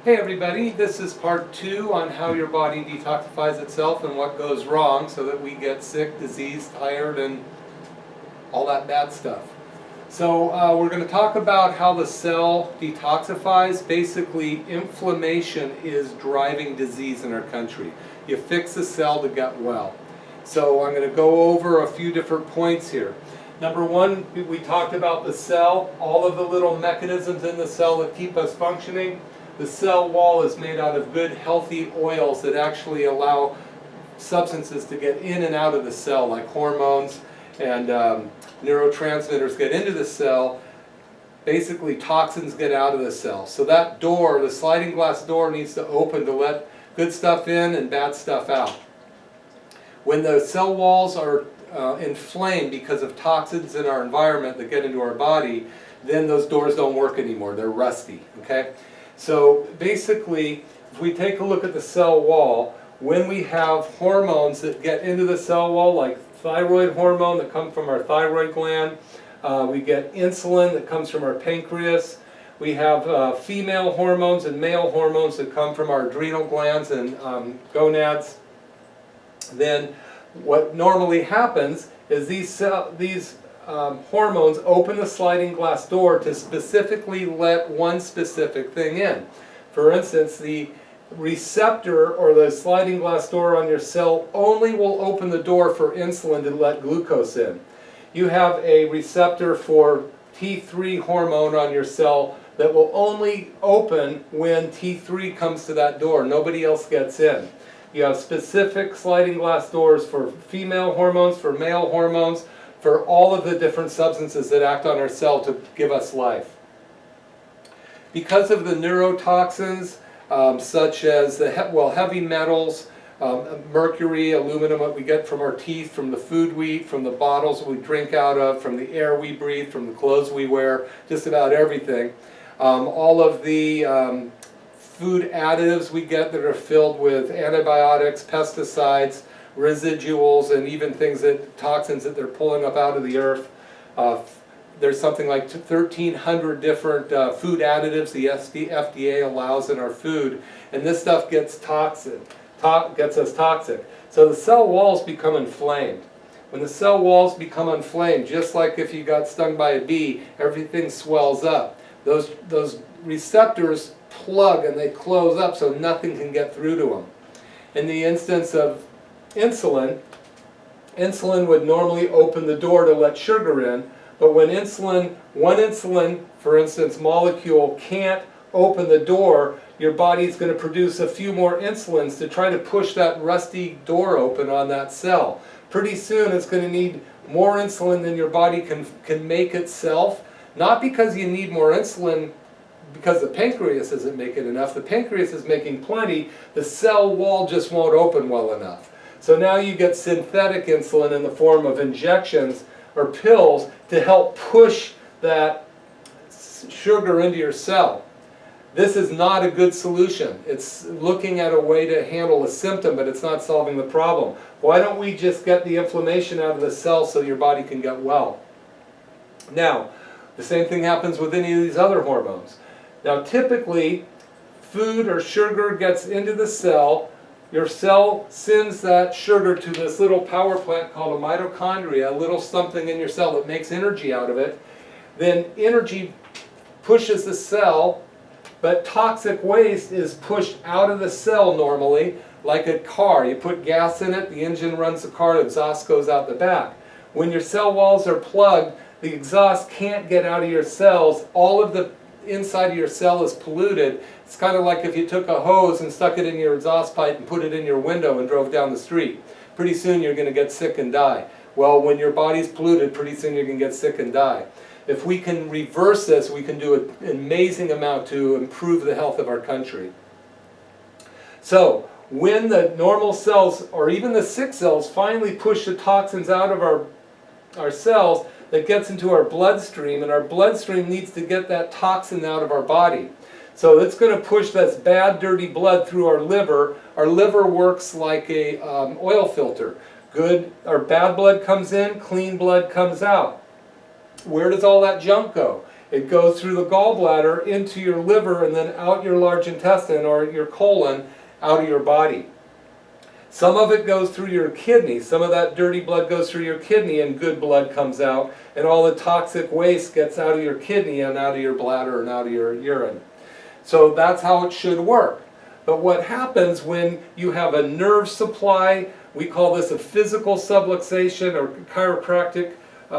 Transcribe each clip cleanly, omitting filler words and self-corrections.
Hey everybody, this is part 2 on how your body detoxifies itself and what goes wrong so that we get sick, diseased, tired, and all that bad stuff. So we're going to talk about how the cell detoxifies. Basically, inflammation is driving disease in our country. You fix the cell to get well. So I'm going to go over a few different points here. Number one, we talked about the cell, all of the little mechanisms in the cell that keep us functioning. The cell wall is made out of good, healthy oils that actually allow substances to get in and out of the cell, like hormones and neurotransmitters get into the cell. Basically, toxins get out of the cell. So that door, the sliding glass door, needs to open to let good stuff in and bad stuff out. When the cell walls are inflamed because of toxins in our environment that get into our body, then those doors don't work anymore. They're rusty. Okay? So basically, if we take a look at the cell wall, when we have hormones that get into the cell wall, like thyroid hormone that comes from our thyroid gland, we get insulin that comes from our pancreas, we have female hormones and male hormones that come from our adrenal glands and gonads. Then what normally happens is these hormones open the sliding glass door to specifically let one specific thing in. For instance, the receptor or the sliding glass door on your cell only will open the door for insulin to let glucose in. You have a receptor for T3 hormone on your cell that will only open when T3 comes to that door. Nobody else gets in. You have specific sliding glass doors for female hormones, for male hormones, for all of the different substances that act on our cell to give us life. Because of the neurotoxins, such as the heavy metals, mercury, aluminum, what we get from our teeth, from the food we eat, from the bottles we drink out of, from the air we breathe, from the clothes we wear, just about everything. All of the food additives we get that are filled with antibiotics, pesticides, residuals, and even things that toxins that they're pulling up out of the earth. There's something like 1,300 different food additives the FDA allows in our food, and this stuff gets gets us toxic. So the cell walls become inflamed. When the cell walls become inflamed, just like if you got stung by a bee, everything swells up. Those receptors plug and they close up so nothing can get through to them. In the instance of insulin would normally open the door to let sugar in, but when one insulin, for instance, molecule can't open the door, your body's going to produce a few more insulins to try to push that rusty door open on that cell. Pretty soon it's going to need more insulin than your body can make itself, not because you need more insulin because the pancreas isn't making enough. The pancreas is making plenty, the cell wall just won't open well enough. So now you get synthetic insulin in the form of injections or pills to help push that sugar into your cell. This is not a good solution. It's looking at a way to handle a symptom, but it's not solving the problem. Why don't we just get the inflammation out of the cell so your body can get well? Now, the same thing happens with any of these other hormones. Now, typically, food or sugar gets into the cell. Your cell sends that sugar to this little power plant called a mitochondria, a little something in your cell that makes energy out of it. Then energy pushes the cell, but toxic waste is pushed out of the cell normally, like a car. You put gas in it, the engine runs the car, the exhaust goes out the back. When your cell walls are plugged, the exhaust can't get out of your cells. All of the inside of your cell is polluted. It's kind of like if you took a hose and stuck it in your exhaust pipe and put it in your window and drove down the street. Pretty soon you're going to get sick and die. Well, when your body's polluted, pretty soon you're going to get sick and die. If we can reverse this, we can do an amazing amount to improve the health of our country. So, when the normal cells, or even the sick cells, finally push the toxins out of our cells, that gets into our bloodstream, and our bloodstream needs to get that toxin out of our body. So it's going to push this bad, dirty blood through our liver. Our liver works like a oil filter. Good or bad blood comes in, clean blood comes out. Where does all that junk go? It goes through the gallbladder into your liver and then out your large intestine or your colon, out of your body. Some of it goes through your kidney. Some of that dirty blood goes through your kidney and good blood comes out, and all the toxic waste gets out of your kidney and out of your bladder and out of your urine. So that's how it should work. But what happens when you have a nerve supply, we call this a physical subluxation, or chiropractic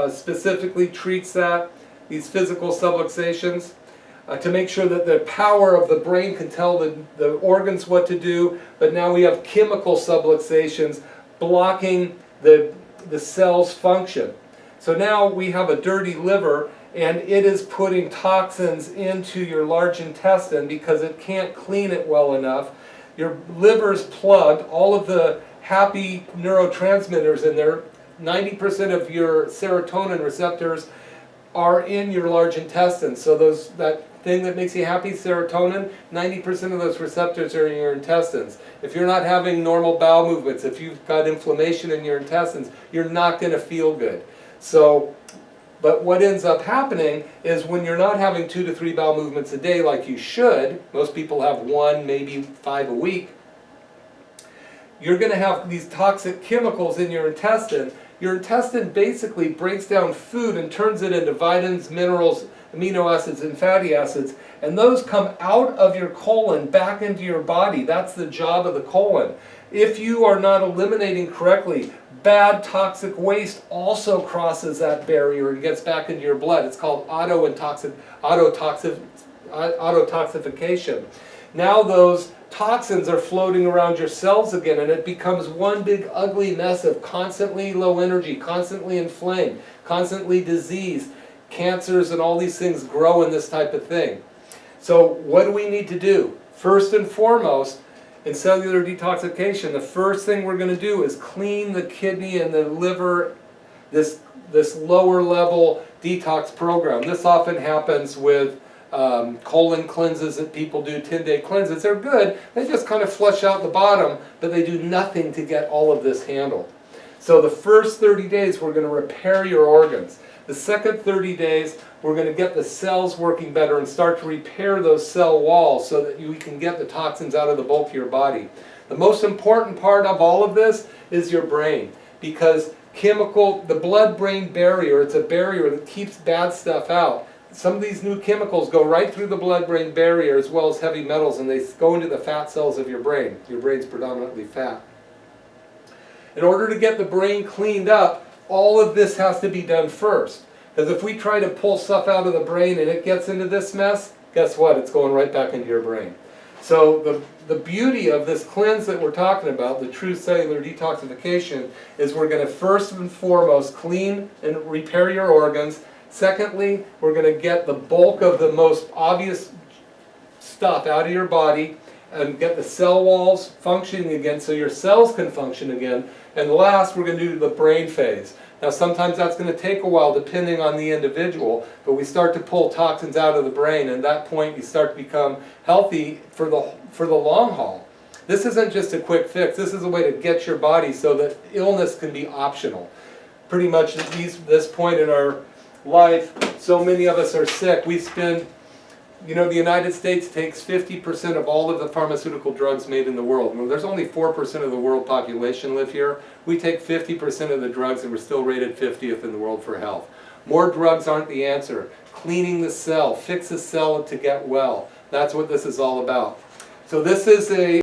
specifically treats that, these physical subluxations, to make sure that the power of the brain can tell the organs what to do, but now we have chemical subluxations blocking the cell's function. So now we have a dirty liver, and it is putting toxins into your large intestine because it can't clean it well enough. Your liver's plugged, all of the happy neurotransmitters in there, 90% of your serotonin receptors are in your large intestine. So that thing that makes you happy, serotonin, 90% of those receptors are in your intestines. If you're not having normal bowel movements, if you've got inflammation in your intestines, you're not going to feel good. So, but what ends up happening is when you're not having 2 to 3 bowel movements a day like you should, most people have 1, maybe 5 a week, you're going to have these toxic chemicals in your intestine. Your intestine basically breaks down food and turns it into vitamins, minerals, amino acids, and fatty acids, and those come out of your colon back into your body. That's the job of the colon. If you are not eliminating correctly, bad toxic waste also crosses that barrier and gets back into your blood. It's called autotoxification. Now those toxins are floating around your cells again, and it becomes one big ugly mess of constantly low energy, constantly inflamed, constantly diseased. Cancers and all these things grow in this type of thing. So what do we need to do? First and foremost, in cellular detoxification, the first thing we're going to do is clean the kidney and the liver, this lower level detox program. This often happens with colon cleanses that people do, 10-day cleanses. They're good. They just kind of flush out the bottom, but they do nothing to get all of this handled. So the first 30 days, we're going to repair your organs. The second 30 days, we're going to get the cells working better and start to repair those cell walls so that we can get the toxins out of the bulk of your body. The most important part of all of this is your brain, because the blood-brain barrier, it's a barrier that keeps bad stuff out. Some of these new chemicals go right through the blood-brain barrier, as well as heavy metals, and they go into the fat cells of your brain. Your brain's predominantly fat. In order to get the brain cleaned up, all of this has to be done first. Because if we try to pull stuff out of the brain and it gets into this mess, guess what? It's going right back into your brain. So the beauty of this cleanse that we're talking about, the true cellular detoxification, is we're going to first and foremost clean and repair your organs. Secondly, we're going to get the bulk of the most obvious stuff out of your body and get the cell walls functioning again so your cells can function again. And last, we're going to do the brain phase. Now sometimes that's going to take a while depending on the individual, but we start to pull toxins out of the brain, and at that point you start to become healthy for the long haul. This isn't just a quick fix. This is a way to get your body so that illness can be optional. Pretty much at this point in our life, so many of us are sick. We spend, the United States takes 50% of all of the pharmaceutical drugs made in the world. There's only 4% of the world population live here. We take 50% of the drugs and we're still rated 50th in the world for health. More drugs aren't the answer. Cleaning the cell, fix the cell to get well. That's what this is all about. So this is a